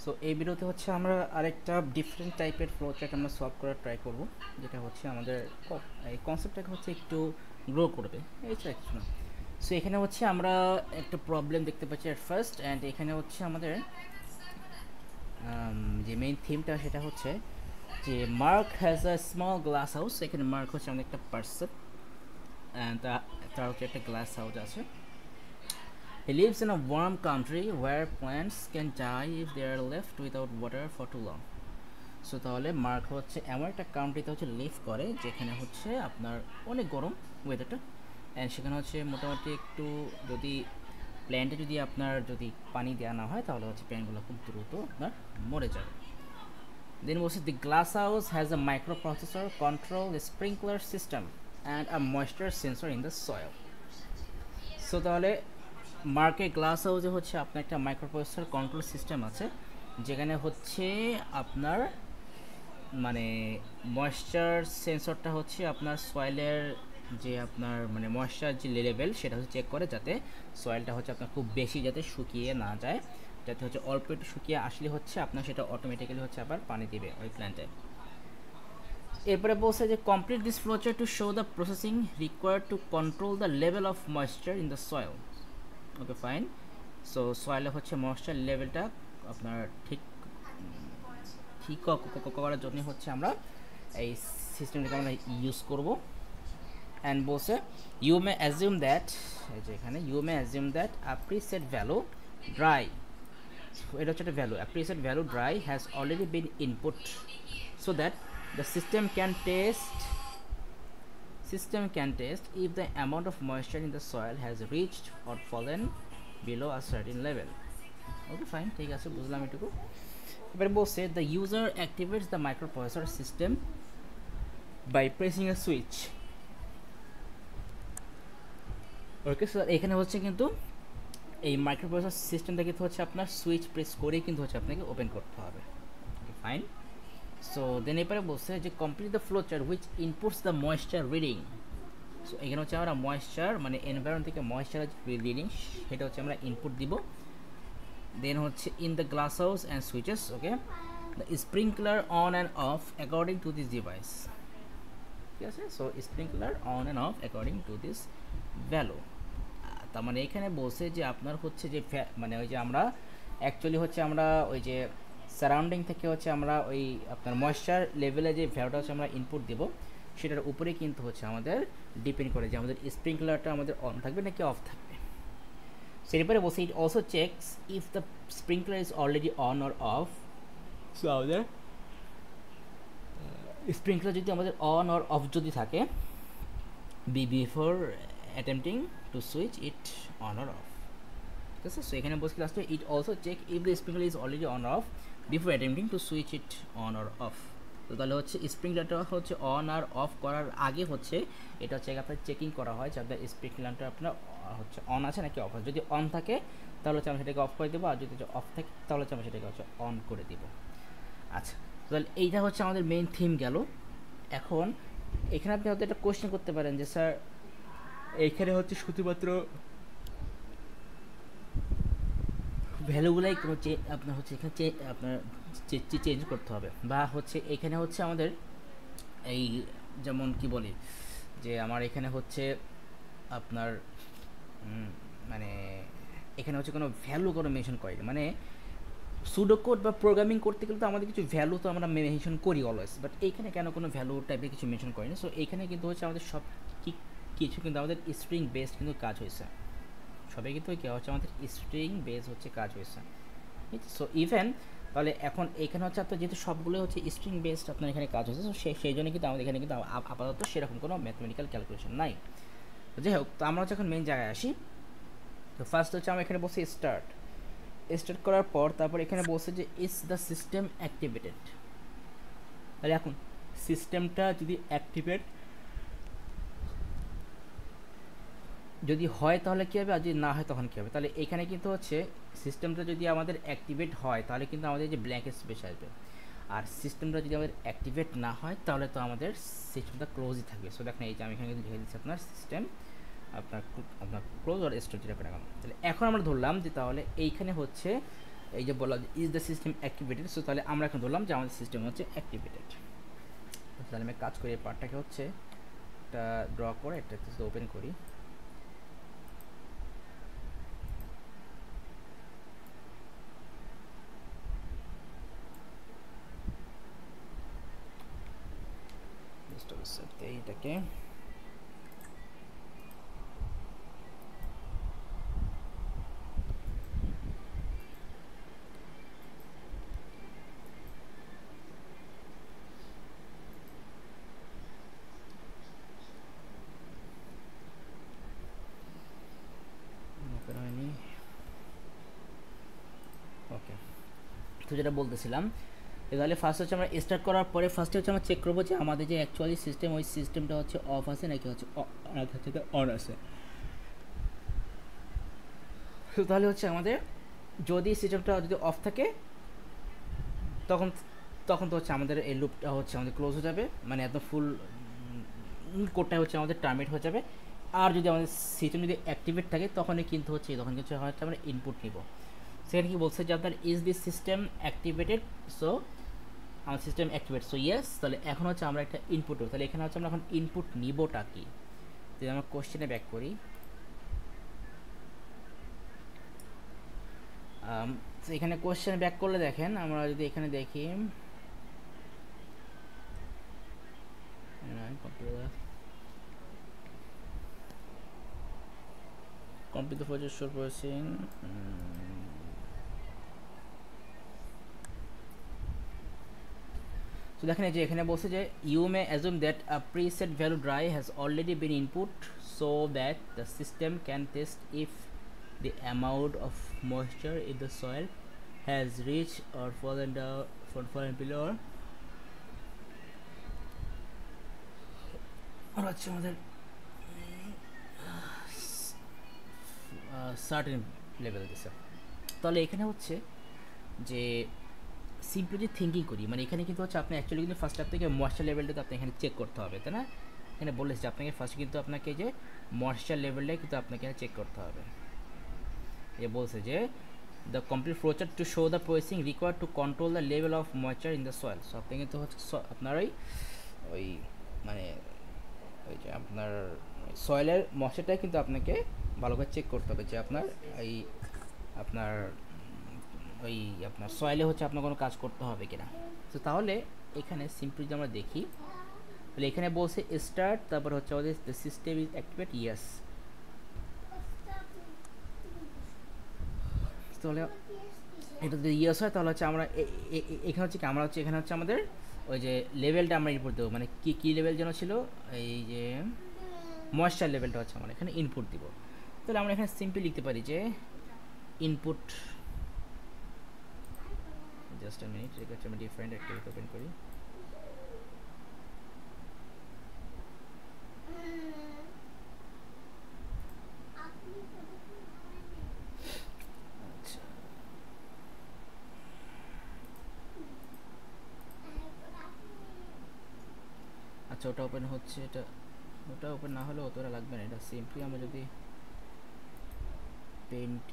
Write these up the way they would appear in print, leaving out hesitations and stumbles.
So এই ভিডিওতে হচ্ছে আমরা আরেকটা ডিফারেন্ট টাইপের ফ্লো চার্ট আমরা সলভ করার ট্রাই করব, যেটা হচ্ছে আমাদের এই কনসেপ্টটাকে হচ্ছে একটু গ্রো করবে, এইটা কিছু না। সো এখানে হচ্ছে আমরা একটা প্রবলেম দেখতে পাচ্ছি এট ফার্স্ট, অ্যান্ড এখানে হচ্ছে আমাদের যে মেইন থিমটা সেটা হচ্ছে যে mark has a small glass house. এখানে মার্ক হচ্ছে আমাদের একটা পার্সন, অ্যান্ড তার হচ্ছে একটা গ্লাস হাউস আছে। He lives in a warm country where plants can die if they are left without water for too long. So তাহলে mark হচ্ছে এমন একটা কান্ট্রিতে হচ্ছে লিভ করে যেখানে হচ্ছে আপনার অনেক গরম ওয়েদারটা, অ্যান্ড সেখানে হচ্ছে মোটামুটি একটু যদি প্ল্যান্টে যদি আপনার যদি পানি দেওয়া না হয় তাহলে হচ্ছে প্ল্যান্টগুলো খুব দ্রুত আপনার মরে যাবে। দেন বলছে দি glass house has a micro processor, control, sprinkler system and a moisture sensor in the soil. So তাহলে মার্কের গ্লাস হাউসে হচ্ছে আপনার একটা মাইক্রোপ্রসেসর কন্ট্রোল সিস্টেম আছে, যেখানে হচ্ছে আপনার মানে ময়েশ্চার সেন্সরটা হচ্ছে আপনার সয়েলের যে আপনার মানে ময়েশ্চার যে লেভেল সেটা হচ্ছে চেক করে, যাতে সয়েলটা হচ্ছে আপনার খুব বেশি যাতে শুকিয়ে না যায়, যাতে হচ্ছে অল্প একটু শুকিয়ে আসলে হচ্ছে আপনার সেটা অটোমেটিক্যালি হচ্ছে আবার পানি দিবে ওই প্ল্যান্টে। এরপরে বলছে যে complete this flowchart to show the processing required to control the level of moisture in the soil. Okay fine. So সয়েলে হচ্ছে ময়েশ্চার লেভেলটা আপনার ঠিক ঠিক করার জন্য হচ্ছে আমরা এই সিস্টেমটাকে আমরা ইউজ করব। অ্যান্ড বলছে ইউ মে অ্যাজিউম দ্যাট, এই যে এখানে you may assume that a preset value dry, এটা হচ্ছে একটা value, a preset value dry has already been input so that the system can test if the amount of moisture in the soil has reached or fallen below a certain level. Okay fine, ঠিক আছে, বুঝলাম এটুকু। এবার বলছে the user activates the microprocessor system by pressing a switch. Okay sir, এখানে হচ্ছে কিন্তু এই মাইক্রোপ্রসেসর সিস্টেমটা কিন্তু হচ্ছে আপনার সুইচ প্রেস করেই কিন্তু হচ্ছে আপনাকে ওপেন করতে হবে। ওকে ফাইন। সো দেন এরপরে বলছে যে complete the flow chart which inputs the moisture reading. So এখানে হচ্ছে আমরা ময়েশ্চার মানে এনভায়রনমেন্ট থেকে ময়েশ্চার রিডিং সেটা হচ্ছে আমরা ইনপুট দিব। দেন হচ্ছে in the glass house and switches, okay the sprinkler on and of according to this device. ঠিক আছে, so sprinkler on and of according to this value. তার মানে এখানে বলছে যে আপনার হচ্ছে যে মানে ওই যে আমরা অ্যাকচুয়ালি হচ্ছে আমরা ওই যে সারাউন্ডিং থেকে হচ্ছে আমরা ওই আপনার ময়েশ্চার লেভেলে যে ভ্যালুটা হচ্ছে আমরা ইনপুট দেব সেটার উপরে কিন্তু হচ্ছে আমাদের ডিপেন্ড করে যে আমাদের স্প্রিংকলারটা আমাদের অন থাকবে নাকি অফ থাকবে। সেরপরে বলছে it also checks if the sprinkler is already on or off. So আমাদের স্প্রিংকলার যদি আমাদের অন অর অফ যদি থাকে before attempting to switch it on or off. ঠিক আছে, সো এখানে বলছি লাস্টে it also check if the sprinkler is already on off before attempting to switch it on or off. তো তাহলে হচ্ছে স্প্রিংকলারটা হচ্ছে অন আর অফ করার আগে হচ্ছে এটা হচ্ছে আপনার চেকিং করা হয় যে আপনার স্প্রিংকলারটা আপনার হচ্ছে অন আছে নাকি অফ আছে। যদি অন থাকে তাহলে হচ্ছে আমরা সেটাকে অফ করে দেবো, আর যদি অফ থাকে তাহলে হচ্ছে আমরা সেটাকে হচ্ছে অন করে দেব। আচ্ছা, তাহলে এইটা হচ্ছে আমাদের মেইন থিম গেল। এখন এখানে আপনি হয়তো একটা কোয়েশ্চেন করতে পারেন যে স্যার এইখানে হচ্ছে শুধুমাত্র ভ্যালুগুলাই কোনো আপনার হচ্ছে এখানে আপনার চেঞ্জ করতে হবে, বা হচ্ছে এখানে হচ্ছে আমাদের এই যেমন কি বলি যে আমার এখানে হচ্ছে আপনার মানে এখানে হচ্ছে কোনো ভ্যালু কোনো মেনশন করেনি, মানে সুডো কোড বা প্রোগ্রামিং করতে গেলে তো আমাদের কিছু ভ্যালু তো আমরা মেনশন করি অলওয়েজ, বাট এইখানে কেন কোনো ভ্যালু টাইপের কিছু মেনশন করিনি। সো এইখানে কিন্তু হচ্ছে আমাদের সব কিছু কিন্তু আমাদের স্ট্রিং বেসড কিন্তু কাজ হয়েছে, সবাই কিন্তু কী হচ্ছে আমাদের স্ট্রিং বেস হচ্ছে কাজ হয়েছে। ঠিক আছে, সো ইভেন তাহলে এখন এখানে হচ্ছে আপনার যেহেতু সবগুলো হচ্ছে স্ট্রিং বেসড আপনার এখানে কাজ হয়েছে, সেই জন্য কিন্তু আমাদের এখানে কিন্তু আপাতত সেরকম কোনো ম্যাথমেটিক্যাল ক্যালকুলেশন নাই। তো যাই হোক, তো আমরা হচ্ছে এখন মেন জায়গায় আসি। তো ফার্স্ট হচ্ছে আমরা এখানে বসে স্টার্ট করার পর তারপর এখানে বলছে যে ইজ দ্য সিস্টেম অ্যাক্টিভেটেড। তাহলে এখন সিস্টেমটা যদি অ্যাক্টিভেট যদি হয় তাহলে কী হবে, আর যদি না হয় তখন কী হবে। তাহলে এখানে কিন্তু হচ্ছে সিস্টেমটা যদি আমাদের অ্যাক্টিভেট হয় তাহলে কিন্তু আমাদের যে ব্ল্যাঙ্ক স্পেস আসবে, আর সিস্টেমটা যদি আমাদের অ্যাক্টিভেট না হয় তাহলে তো আমাদের সিস্টেমটা ক্লোজই থাকবে। সো দেখেন এই যে আমি এখানে কিন্তু লিখে দিচ্ছি আপনার সিস্টেম আপনার ক্লোজ আর স্টোর যেটা করে গেলাম। তাহলে এখন আমরা ধরলাম যে তাহলে এইখানে হচ্ছে এই যে বলা is the system activated, so তাহলে আমরা এখন ধরলাম যে আমাদের সিস্টেম হচ্ছে অ্যাক্টিভেটেড। তাহলে আমি কাজ করি, এই পার্টটাকে হচ্ছে একটা ড্র করে একটা ওপেন করি। এইটাকে ওপেন হয়নি। ওকে, তো যেটা বলতেছিলাম, তাহলে ফার্স্ট হচ্ছে আমরা স্টার্ট করার পরে ফার্স্টে হচ্ছে আমরা চেক করবো যে আমাদের যে অ্যাকচুয়ালি সিস্টেম, ওই সিস্টেমটা হচ্ছে অফ আছে নাকি হচ্ছে অন আছে। তো তাহলে হচ্ছে আমাদের যদি সিস্টেমটা যদি অফ থাকে তখন তখন তো হচ্ছে আমাদের এই লুপটা হচ্ছে আমাদের ক্লোজ হয়ে যাবে, মানে একদম ফুল কোডটা হচ্ছে আমাদের টার্মিনেট হয়ে যাবে। আর যদি আমাদের সিস্টেম যদি অ্যাক্টিভেট থাকে তখনই কিন্তু হচ্ছে তখন কিছু হচ্ছে আমরা ইনপুট নিব। সেখানে কি বলছে যে আপনার is this system activated, so আমার সিস্টেম অ্যাক্টিভেট, সো ইয়েস। তাহলে এখন হচ্ছে আমরা একটা ইনপুট, তাহলে এখানে হচ্ছে আমরা এখন ইনপুট নিবটা কি, যদি আমরা কোশ্চেনে ব্যাক করি, এখানে কোশ্চেনে ব্যাক করলে দেখেন আমরা যদি এখানে দেখি complete the project short processing. So দেখেন এই যে এখানে বলছে যে you may assume that a preset value dry has already been input so that the system can test if the amount of moisture in the soil has reached or fallen below or হচ্ছে আমাদের certain level দিছে। তাহলে এখানে হচ্ছে যে simply যে thinking করি, মানে এখানে কিন্তু হচ্ছে আপনি অ্যাকচুয়ালি কিন্তু ফার্স্ট আপনাকে ময়েশ্চার লেভেলটা তো আপনি এখানে চেক করতে হবে, তাই না? এখানে বলেছে যে আপনাকে ফার্স্ট কিন্তু আপনাকে যে ময়েশ্চার লেভেলটা কিন্তু আপনাকে চেক করতে হবে। এ বলছে যে the complete flowchart two show the processing required to control the level of moisture in the soil. So আপনি কিন্তু হচ্ছে আপনার ওই মানে ওই যে আপনার সয়েলের ময়েশ্চারটা কিন্তু আপনাকে ভালোভাবে চেক করতে হবে যে আপনার এই আপনার ওই আপনার সয়েলে হচ্ছে আপনার কোনো কাজ করতে হবে কিনা। তো তাহলে এখানে সিম্পলি যদি আমরা দেখি, তাহলে এখানে বলছে স্টার্ট, তারপর হচ্ছে আমাদের সিস্টেম ইজ অ্যাক্টিভেট, ইয়েস। তাহলে এটা যদি ইয়েস হয় তাহলে হচ্ছে আমরা এখানে হচ্ছে কি আমরা হচ্ছে এখানে হচ্ছে আমাদের ওই যে লেভেলটা আমরা ইনপুট দেবো, মানে কী লেভেল যেন ছিল, এই যে ময়েশ্চার লেভেলটা হচ্ছে আমরা এখানে ইনপুট দিব। তাহলে আমরা এখানে সিম্পলি লিখতে পারি যে ইনপুট, জাস্ট আ মিনিট, এটা হচ্ছে আমি ডিফারেন্ট অ্যাক্টিভিটি ওপেন করি। আচ্ছা ওটা ওপেন হচ্ছে, এটা ওটা ওপেন না হলেও অতটা লাগবে না, এটা সিম্পলি আমরা যদি পেইন্ট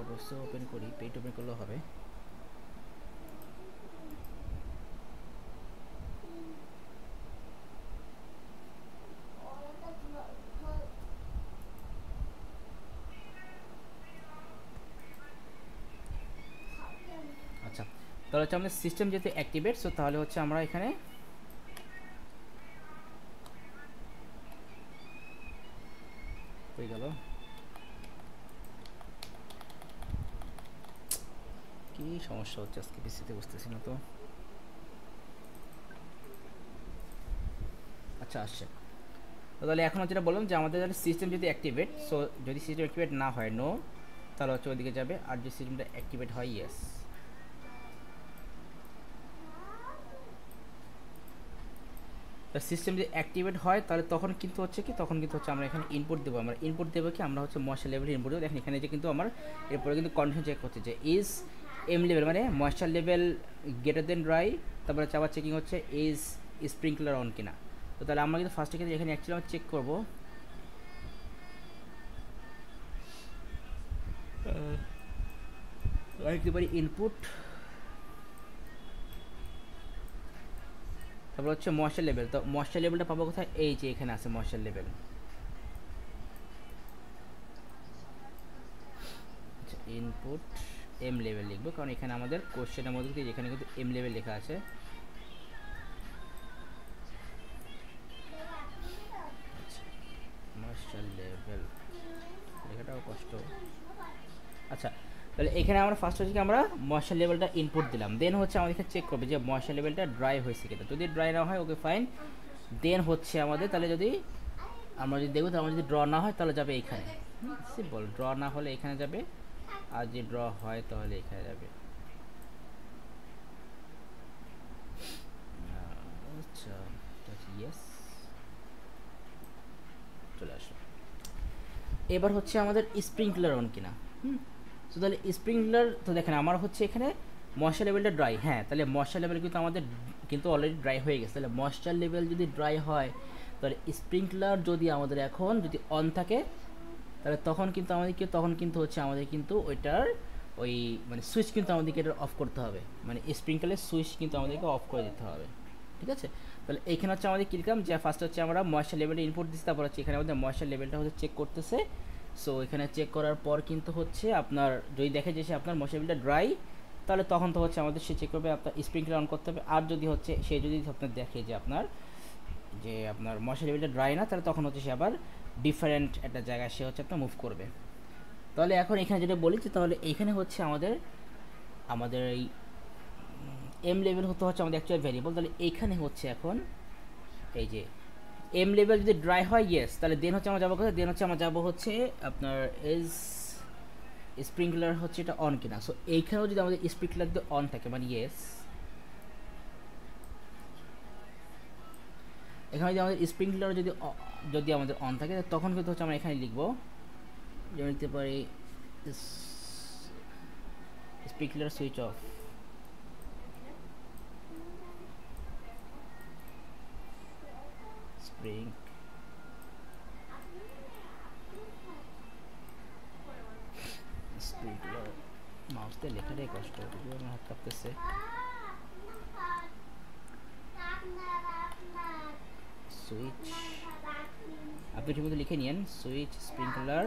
অবশ্য ওপেন করি, পেইন্ট ওপেন করলেও হবে। আচ্ছা তাহলে হচ্ছে আমাদের সিস্টেম যেহেতু অ্যাক্টিভেট, সো তাহলে হচ্ছে আমরা এখানে হয়ে গেল কি সমস্যা হচ্ছে আজকে পিসিতে, বুঝতেছি না তো। আচ্ছা আসছে। তাহলে এখন যেটা বললাম যে আমাদের সিস্টেম যদি অ্যাক্টিভেট, সো যদি সিস্টেম অ্যাক্টিভেট না হয় নো, তাহলে হচ্ছে ওইদিকে যাবে, আর যদি সিস্টেমটা অ্যাক্টিভেট হয় ইয়েস। সিস্টেম যদি অ্যাক্টিভেট হয় তাহলে তখন কিন্তু হচ্ছে কি, তখন কিন্তু হচ্ছে আমরা এখানে ইনপুট দেবো, আমরা ইনপুট দেবো কি, আমরা হচ্ছে ময়েশ্চার লেভেল ইনপুট দেবো। দেখেন এখানে যে কিন্তু আমার এরপরে কিন্তু কন্ডিশন চেক করছে যে ইজ এম লেভেল, মানে moisture level greater than dry, তারপরে হচ্ছে আবার চেকিং হচ্ছে ইজ স্প্রিংকলার অন কিনা। তো তাহলে আমরা কিন্তু ফার্স্টে কিন্তু এখানে অ্যাকচুয়ালি আমরা চেক করবো লিখতে পারি ইনপুট, তারপর হচ্ছে ময়েশ্চার লেভেল। তো ময়েশ্চার লেভেলটা পাবো কোথায়? এই যে এখানে আছে ময়েশ্চার লেভেল। আচ্ছা, ইনপুট এম লেভেল লিখবো, কারণ এখানে আমাদের কোশ্চেনের মধ্যে দিয়ে এখানে কিন্তু এম লেভেল লেখা আছে। ময়েশ্চার লেভেল লেখাটাও কষ্ট। আচ্ছা, তাহলে এখানে আমরা ফার্স্ট হচ্ছে কি আমরা ময়েশ্চার লেভেলটা ইনপুট দিলাম, দেন হচ্ছে আমাদের এখানে চেক করবে যে ময়েশ্চার লেভেলটা ড্রাই হয়েছে কিনা। যদি ড্রাই না হয় ওকে ফাইন, দেন হচ্ছে আমাদের তাহলে যদি আমরা যদি দেখবো তাহলে যদি ড্র না হয় তাহলে যাবে এইখানে। সিম্পল, ড্র না হলে এখানে যাবে, আর যদি ড্র হয় তাহলে এখানে যাবে। আচ্ছা, ইয়েস, চলে আসলো। এবার হচ্ছে আমাদের স্প্রিংকলার অন কিনা। তো তাহলে স্প্রিংকলার, তো দেখেন আমার হচ্ছে এখানে ময়েশ্চার লেভেলটা ড্রাই, হ্যাঁ তাহলে ময়েশ্চার লেভেল কিন্তু আমাদের কিন্তু অলরেডি ড্রাই হয়ে গেছে। তাহলে ময়েশ্চার লেভেল যদি ড্রাই হয় তাহলে স্প্রিংকলার যদি আমাদের এখন যদি অন থাকে তাহলে তখন কিন্তু আমাদের কি, তখন কিন্তু হচ্ছে আমাদের কিন্তু ওইটার ওই মানে সুইচ কিন্তু আমাদেরকে এটা অফ করতে হবে, মানে স্প্রিংকলারের সুইচ কিন্তু আমাদেরকে অফ করে দিতে হবে। ঠিক আছে, তাহলে এইখানে হচ্ছে আমাদের কীরকম যে ফার্স্ট হচ্ছে আমরা ময়েশ্চার লেভেলটা ইনপুট দিচ্ছি, তারপর হচ্ছে এখানে আমাদের ময়েশ্চার লেভেলটা হচ্ছে চেক করতেছে। সো এখানে চেক করার পর কিন্তু হচ্ছে আপনার যদি দেখে যে সে আপনার ময়েশ্চার লেভেলটা ড্রাই, তাহলে তখন তো হচ্ছে আমাদের সে চেক করবে আপনার স্প্রিংকলার অন করতে হবে। আর যদি হচ্ছে সে যদি আপনার দেখে যে আপনার ময়েশ্চার লেভেলটা ড্রাই না, তাহলে তখন হচ্ছে সে আবার ডিফারেন্ট একটা জায়গায় সে হচ্ছে আপনার মুভ করবে। তাহলে এখন এখানে যেটা বলি যে তাহলে এইখানে হচ্ছে আমাদের আমাদের এই এম লেভেল হতে হচ্ছে আমাদের অ্যাকচুয়াল ভ্যারিয়েবল। তাহলে এইখানে হচ্ছে এখন এই যে এম লেভেল যদি ড্রাই হয় ইয়েস, তাহলে দেন হচ্ছে আমরা যাবো কোথায়, দেন হচ্ছে আমরা যাবো হচ্ছে আপনার এজ স্প্রিংকলার হচ্ছে এটা অন কিনা। সো এইখানেও যদি আমাদের স্প্রিংকলার যদি অন থাকে মানে ইয়েস, এখানে যদি আমাদের স্প্রিংকলার যদি আমাদের অন থাকে তখন কিন্তু হচ্ছে আমরা এখানে লিখবো, যেমন লিখতে পারি স্প্রিংকলার সুইচ অফ। স্প্রিংকলার, মাউসতে লেখাটাই কষ্ট, আমার হাত কাঁপতেছে। সুইচ, আপনি ঠিকমতো লিখে নিন সুইচ স্প্রিংকলার,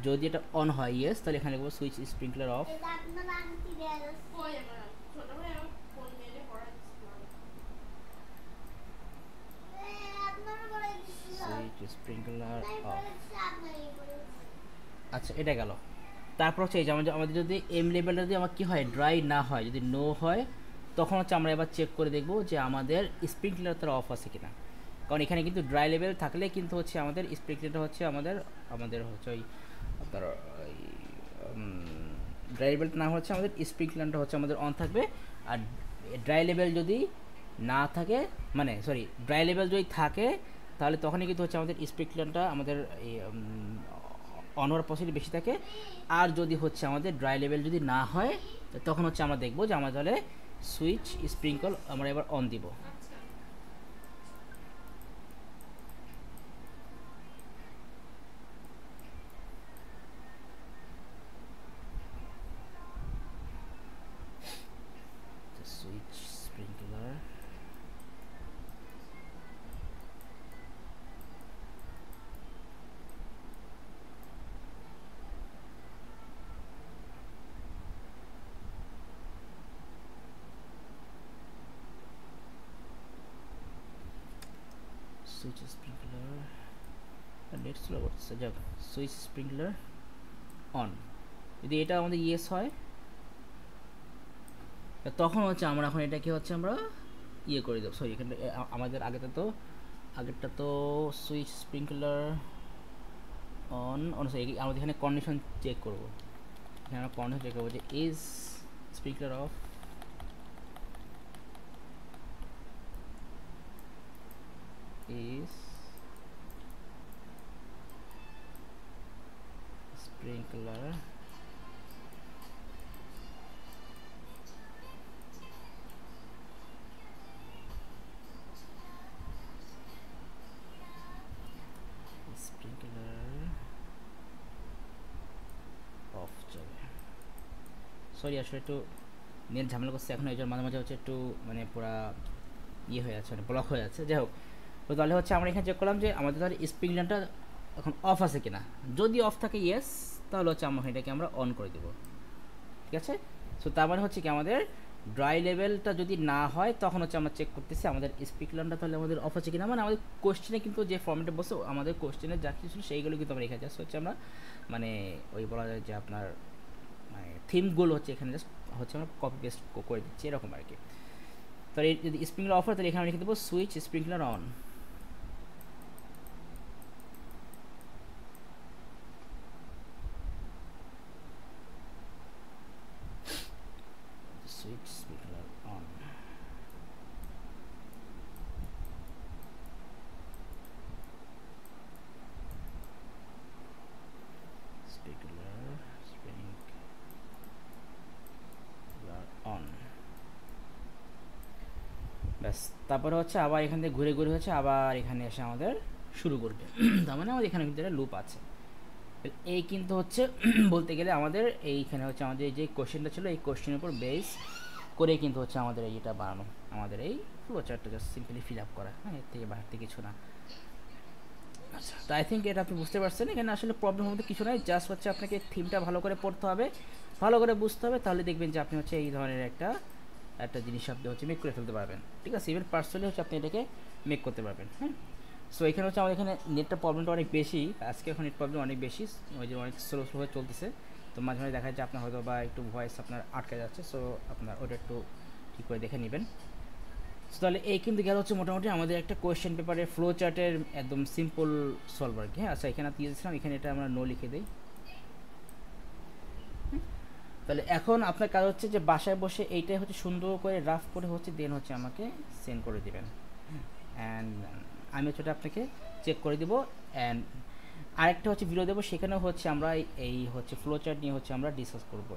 যদি এটা অন হয় ইয়েস তাহলে এখানে লিখবো switch sprinkler of. Switch sprinkler of. আচ্ছা, এটা গেল। তারপর হচ্ছে এই যে আমাদের যদি এম লেভেলটা যদি আমার কী হয় ড্রাই না হয়, যদি নো হয়, তখন হচ্ছে আমরা এবার চেক করে দেখব যে আমাদের স্প্রিংকলার তার অফ আছে কিনা। কারণ এখানে কিন্তু ড্রাই লেভেল থাকলে কিন্তু হচ্ছে আমাদের স্প্রিংকলারটা হচ্ছে আমাদের হচ্ছে ওই আপনার ড্রাই লেভেলটা না হচ্ছে আমাদের স্প্রিংকলারটা হচ্ছে আমাদের অন থাকবে। আর ড্রাই লেভেল যদি না থাকে, মানে সরি ড্রাই লেভেল যদি থাকে তাহলে তখনই কিন্তু হচ্ছে আমাদের স্প্রিংকলারটা আমাদের অন হওয়ার পসিবিলিটি বেশি থাকে। আর যদি হচ্ছে আমাদের ড্রাই লেভেল যদি না হয় তখন হচ্ছে আমরা দেখবো যে আমরা তাহলে সুইচ স্প্রিংকল আমরা এবার অন দিব। Switch sprinkler, switch sprinkler, net slow করতেছে, যাক সুইচ স্প্রিংকলার অন। যদি এটা আমাদের ইয়েস হয় তখন হচ্ছে আমরা এখন এটাকে হচ্ছে আমরা ইয়ে করে দেবো। সরি, এখানে আমাদের আগেরটা তো সুইচ স্প্রিংকলার অন সরি, আমাদের এখানে কন্ডিশন চেক করবো। এখানে আমরা কন্ডিশন চেক করবো যে is sprinkler of, is sprinkler of যাবে। সরি আসলে একটু নেট ঝামেলা করছে এখন, এই জন্য মাঝে মাঝে হচ্ছে একটু মানে পুরা ইয়ে হয়ে যাচ্ছে, মানে ব্লক হয়ে যাচ্ছে। যাই হোক, তো তাহলে হচ্ছে আমরা এখানে চেক করলাম যে আমাদের ধর স্পিক ল্যান্ডটা এখন অফ আছে কিনা। যদি অফ থাকে ইয়েস, তাহলে হচ্ছে আমরা এটাকে আমরা অন করে দেবো, ঠিক আছে। সো তার মানে হচ্ছে কি আমাদের ড্রাই লেভেলটা যদি না হয় তখন হচ্ছে আমরা চেক করতেছি আমাদের স্পিক ল্যান্ডটা তাহলে আমাদের অফ আছে কিনা। মানে আমাদের কোশ্চেনে কিন্তু যে ফর্মেটে বসে আমাদের কোশ্চেনের যা কিছু ছিল সেইগুলো কিন্তু আমরা এখানে জাস্ট হচ্ছে আমরা মানে ওই বলা যায় যে আপনার মানে থিমগুলো হচ্ছে এখানে জাস্ট হচ্ছে আমরা কপি পেস্ট করে দিচ্ছি এরকম আর কি। তাহলে যদি স্প্রিংলার অফ হয় তাহলে এখানে লিখে দেবো switch sprinkler on. Switch sprinkler on. On. ব্যাস, তারপরে হচ্ছে আবার এখান থেকে ঘুরে ঘুরে হচ্ছে আবার এখানে এসে আমাদের শুরু করবে। তার মানে আমাদের এখানে কিন্তু একটা লুপ আছে। এই কিন্তু হচ্ছে বলতে গেলে আমাদের এইখানে হচ্ছে আমাদের যে কোশ্চেনটা ছিল এই কোশ্চেনের উপর বেস করে কিন্তু হচ্ছে আমাদের এইটা বানানো, আমাদের এই ফ্লো চার্টটা জাস্ট সিম্পলি ফিল আপ করা, হ্যাঁ, এর থেকে বাইরে থেকে কিছু না। আচ্ছা, তো আই থিঙ্ক এটা আপনি বুঝতে পারছেন। এখানে আসলে প্রবলেম হতে কিছু নয়, জাস্ট হচ্ছে আপনাকে থিমটা ভালো করে পড়তে হবে, ভালো করে বুঝতে হবে, তাহলে দেখবেন যে আপনি হচ্ছে এই ধরনের একটা একটা জিনিস আপনি হচ্ছে মেক করে ফেলতে পারবেন, ঠিক আছে। ইভেন পার্সোনালি হচ্ছে আপনি এটাকে মেক করতে পারবেন, হ্যাঁ। সো এখানে হচ্ছে আমাদের এখানে নেটটা প্রবলেমটা অনেক বেশি আজকে, এখন নেট প্রবলেম অনেক বেশি, ওই যে অনেক স্লো স্লো হয়ে চলতেছে। তো মাঝে মাঝে দেখা যায় আপনার হয়তো বা একটু ভয়েস আপনার আটকে যাচ্ছে, সো আপনার ওটা একটু ঠিক করে দেখে নেবেন। তাহলে এই কিন্তু গেল হচ্ছে মোটামুটি আমাদের একটা কোয়েশ্চেন পেপারের ফ্লো চার্টের একদম সিম্পল সলভ আর কি, হ্যাঁ। আচ্ছা, এখানে দিয়েছিলাম, এখানে এটা আমরা নো লিখে দিই। তাহলে এখন আপনার কাজ হচ্ছে যে বাসায় বসে এইটাই হচ্ছে সুন্দর করে রাফ করে হচ্ছে দেন হচ্ছে আমাকে সেন্ড করে দেবেন, অ্যান্ড আমি হচ্ছে ওটা আপনাকে চেক করে দেবো। অ্যান্ড আরেকটা হচ্ছে ভিডিও দেবো, সেখানেও হচ্ছে আমরা এই হচ্ছে ফ্লো চার্ট নিয়ে হচ্ছে আমরা ডিসকাস করবো,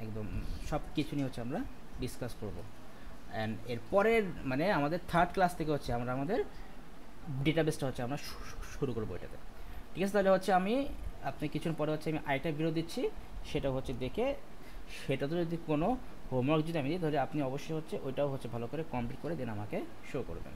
একদম সব কিছু নিয়ে হচ্ছে আমরা ডিসকাস করবো। অ্যান্ড এরপরের মানে আমাদের থার্ড ক্লাস থেকে হচ্ছে আমরা আমাদের ডেটাবেসটা হচ্ছে আমরা শুরু করবো এটাতে, ঠিক আছে। তাহলে হচ্ছে আমি আপনি কিছুদিন পরে হচ্ছে আমি আরেকটা ভিডিও দিচ্ছি, সেটা হচ্ছে দেখে সেটাতে যদি কোনো হোমওয়ার্ক যদি আমি দিই তাহলে আপনি অবশ্যই হচ্ছে ওইটাও হচ্ছে ভালো করে কমপ্লিট করে দেন আমাকে শো করবেন।